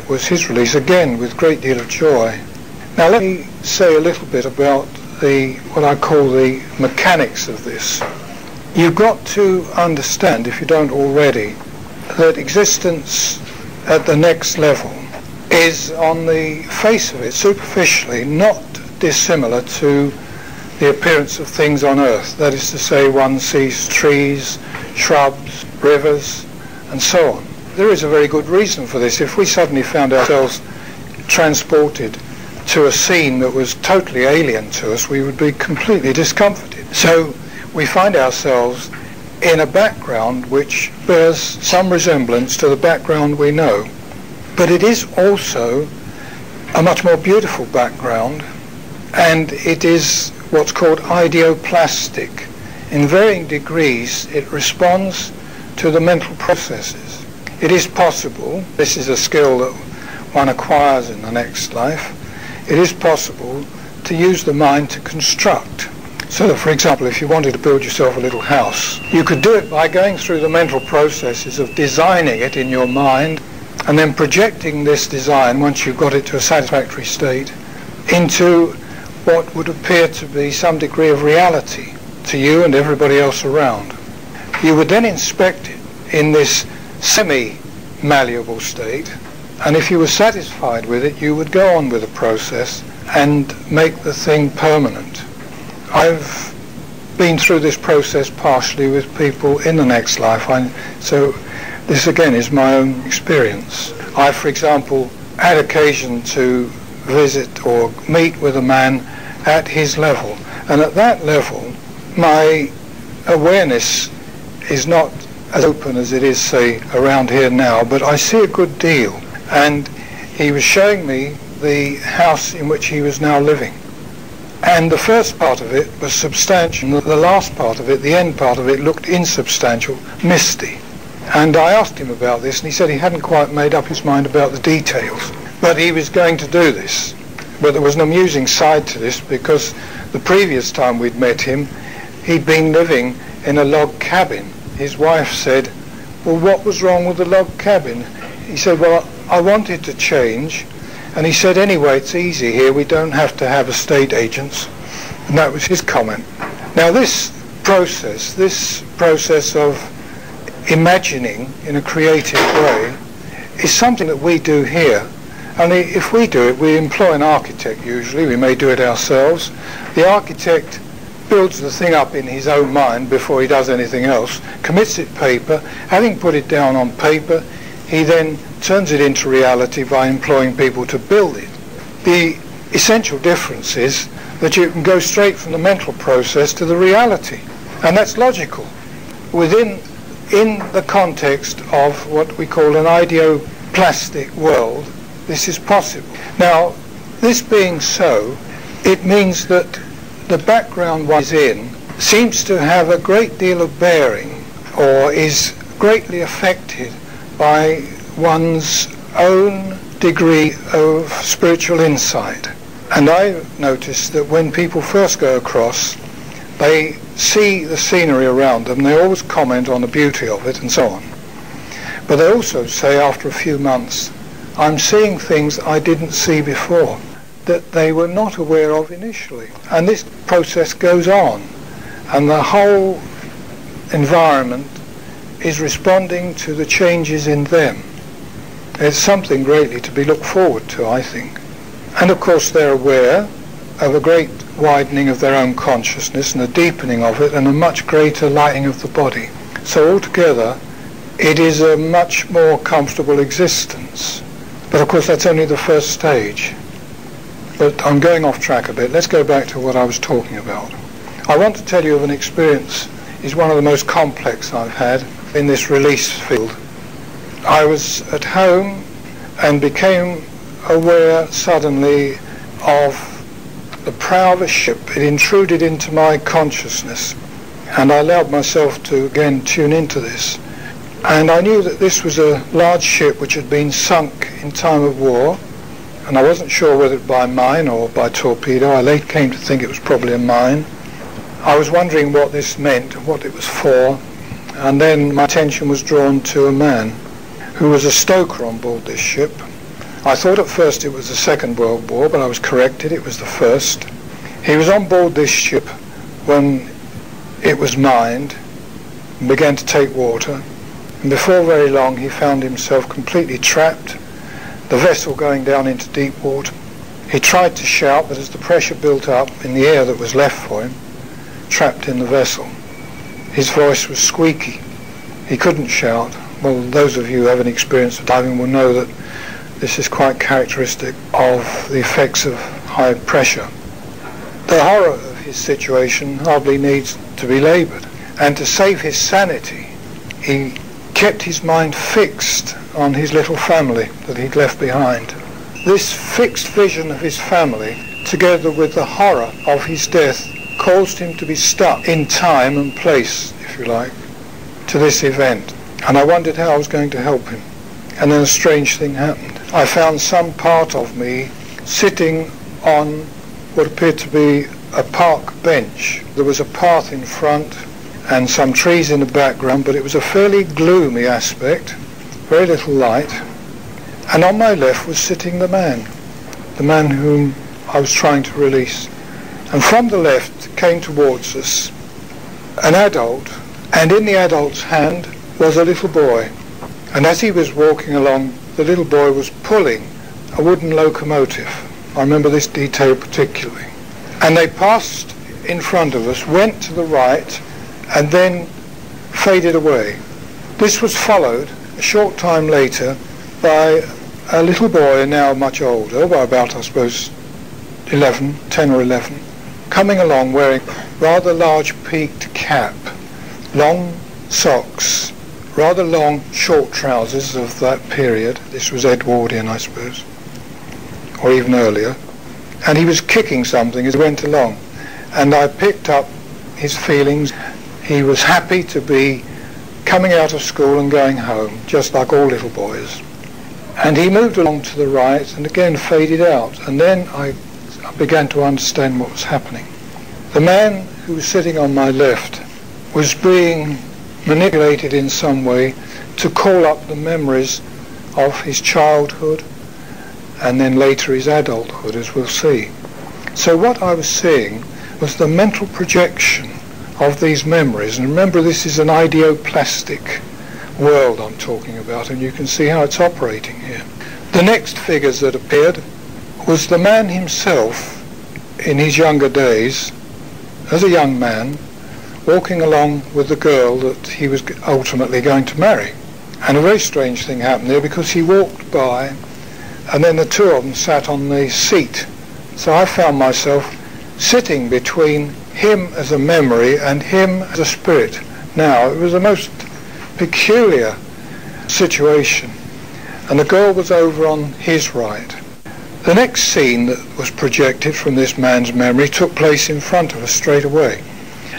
was his release, again with a great deal of joy. Now let me say a little bit about what I call the mechanics of this. You've got to understand, if you don't already, that existence at the next level is, on the face of it, superficially, not dissimilar to the appearance of things on Earth. That is to say, one sees trees, shrubs, rivers, and so on. There is a very good reason for this. If we suddenly found ourselves transported to a scene that was totally alien to us, we would be completely discomforted. So we find ourselves in a background which bears some resemblance to the background we know. But it is also a much more beautiful background, and it is what's called ideoplastic. In varying degrees, it responds to the mental processes. It is possible, this is a skill that one acquires in the next life, it is possible to use the mind to construct. So that, for example, if you wanted to build yourself a little house, you could do it by going through the mental processes of designing it in your mind and then projecting this design, once you've got it to a satisfactory state, into what would appear to be some degree of reality to you and everybody else around. You would then inspect it in this semi-malleable state, and if you were satisfied with it, you would go on with the process and make the thing permanent. I've been through this process partially with people in the next life, so this again is my own experience. I, for example, had occasion to visit or meet with a man at his level, and at that level my awareness is not as open as it is, say, around here now, but I see a good deal. And he was showing me the house in which he was now living. And the first part of it was substantial. The last part of it, the end part of it, looked insubstantial, misty. And I asked him about this, and he said he hadn't quite made up his mind about the details. But he was going to do this. But there was an amusing side to this, because the previous time we'd met him, he'd been living in a log cabin. His wife said, "Well, what was wrong with the log cabin?" He said, "Well, I wanted to change." And he said, "Anyway, it's easy here. We don't have to have estate agents." And that was his comment. Now this process of imagining in a creative way is something that we do here. Only if we do it, we employ an architect usually. We may do it ourselves. The architect builds the thing up in his own mind before he does anything else, commits it paper. Having put it down on paper, he then turns it into reality by employing people to build it. The essential difference is that you can go straight from the mental process to the reality, and that's logical. In the context of what we call an ideoplastic world, this is possible. Now, this being so, it means that the background one is in seems to have a great deal of bearing, or is greatly affected by one's own degree of spiritual insight. And I've noticed that when people first go across, they see the scenery around them, they always comment on the beauty of it and so on. But they also say after a few months, "I'm seeing things I didn't see before, that they were not aware of initially." And this process goes on, and the whole environment is responding to the changes in them. It's something greatly to be looked forward to, I think. And of course they're aware of a great widening of their own consciousness and a deepening of it and a much greater lighting of the body. So altogether it is a much more comfortable existence. But of course that's only the first stage. But I'm going off track a bit. Let's go back to what I was talking about. I want to tell you of an experience. It's one of the most complex I've had in this release field. I was at home and became aware suddenly of the prow of a ship. It intruded into my consciousness, and I allowed myself to again tune into this. And I knew that this was a large ship which had been sunk in time of war, and I wasn't sure whether by mine or by torpedo. I later came to think it was probably a mine. I was wondering what this meant, what it was for, and then my attention was drawn to a man who was a stoker on board this ship, I thought at first it was the Second World War, but I was corrected, it was the First. He was on board this ship when it was mined and began to take water, and before very long he found himself completely trapped, the vessel going down into deep water. He tried to shout, but as the pressure built up in the air that was left for him, trapped in the vessel, his voice was squeaky. He couldn't shout. Well, those of you who have an experience of diving will know that this is quite characteristic of the effects of high pressure. The horror of his situation hardly needs to be laboured, and to save his sanity, he kept his mind fixed on his little family that he'd left behind. This fixed vision of his family, together with the horror of his death, caused him to be stuck in time and place, if you like, to this event. And I wondered how I was going to help him. And then a strange thing happened. I found some part of me sitting on what appeared to be a park bench. There was a path in front and some trees in the background, but it was a fairly gloomy aspect, very little light. And on my left was sitting the man whom I was trying to release. And from the left came towards us an adult, and in the adult's hand was a little boy. And as he was walking along, the little boy was pulling a wooden locomotive. I remember this detail particularly. And they passed in front of us, went to the right, and then faded away. This was followed a short time later by a little boy, now much older, by about, I suppose, 10 or 11, coming along wearing rather large peaked cap, long socks, rather long short trousers of that period. This was Edwardian, I suppose, or even earlier. And he was kicking something as he went along. And I picked up his feelings. He was happy to be coming out of school and going home, just like all little boys. And he moved along to the right and again faded out. And then I began to understand what was happening. The man who was sitting on my left was being manipulated in some way to call up the memories of his childhood and then later his adulthood, as we'll see. So what I was seeing was the mental projection of these memories. And remember, this is an ideoplastic world I'm talking about, and you can see how it's operating here. The next figures that appeared was the man himself in his younger days, as a young man, walking along with the girl that he was ultimately going to marry. And a very strange thing happened there, because he walked by and then the two of them sat on the seat. So I found myself sitting between him as a memory and him as a spirit. Now, it was a most peculiar situation, and the girl was over on his right. The next scene that was projected from this man's memory took place in front of us straight away.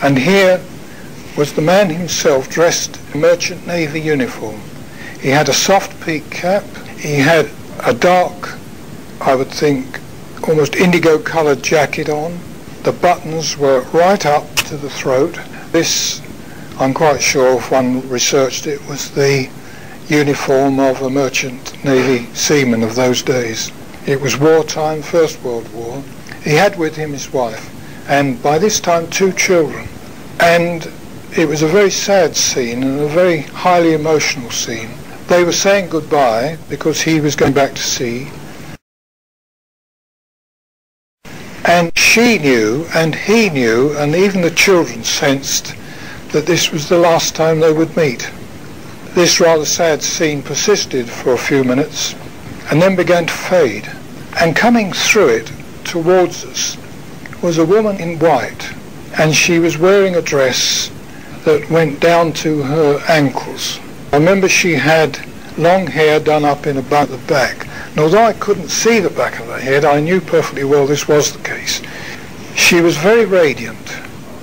And here was the man himself dressed in Merchant Navy uniform. He had a soft peak cap. He had a dark, I would think, almost indigo-coloured jacket on. The buttons were right up to the throat. This, I'm quite sure, if one researched it, was the uniform of a Merchant Navy seaman of those days. It was wartime, First World War. He had with him his wife, and by this time 2 children. And it was a very sad scene and a very highly emotional scene. They were saying goodbye because he was going back to sea. And she knew, and he knew, and even the children sensed that this was the last time they would meet. This rather sad scene persisted for a few minutes and then began to fade. And coming through it towards us was a woman in white, and she was wearing a dress that went down to her ankles. I remember she had long hair done up in a bun at the back. And although I couldn't see the back of her head, I knew perfectly well this was the case. She was very radiant,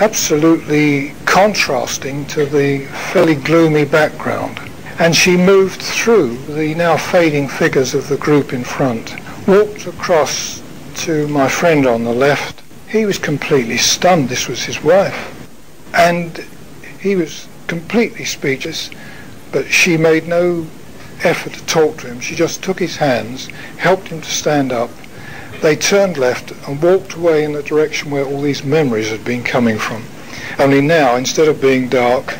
absolutely contrasting to the fairly gloomy background. And she moved through the now fading figures of the group in front, walked across to my friend on the left. He was completely stunned. This was his wife. And he was completely speechless, but she made no effort to talk to him. She just took his hands, helped him to stand up. They turned left and walked away in the direction where all these memories had been coming from. Only now, instead of being dark,